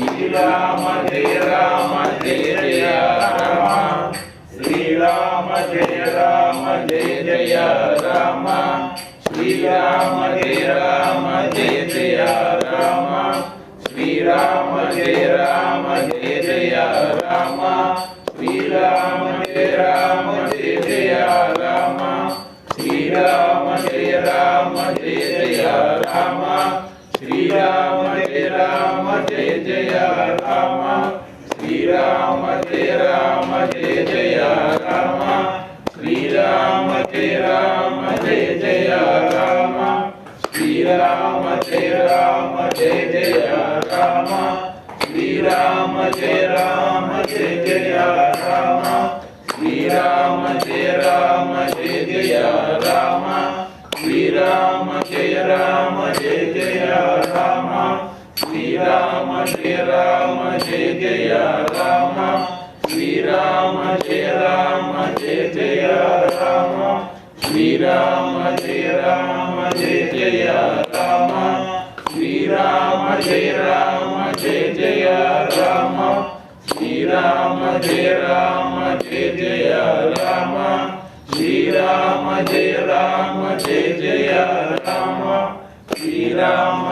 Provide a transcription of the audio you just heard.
Srirama Jaya Rama Jaya Jaya Rama Srirama Jaya Rama Jaya Jaya Rama Srirama Jaya Rama Jaya Jaya Rama Srirama Jaya Rama Jaya Jaya Rama Srirama Jaya Rama Jaya Jaya Rama Srirama Jaya Rama Jaya Jaya Rama Srirama Jaya Rama Jaya Jaya Rama Srirama Jaya Rama Jaya Jaya Rama Srirama Jaya Rama Jaya Jaya Rama Srirama Jaya Rama Jaya Jaya Rama Srirama Jaya Rama Jaya Jaya Rama Srirama Jaya Rama Jaya Jaya Rama Srirama Jaya Rama Jaya Jaya Rama Srirama Jaya Rama Jaya Jaya Rama Srirama Jaya Rama Jaya Jaya Rama Srirama Jaya Rama Jaya Jaya Rama Srirama Jaya Rama Jaya Jaya Rama Srirama Jaya Rama Jaya Jaya Rama Srirama Jaya Rama Jaya Jaya Rama Srirama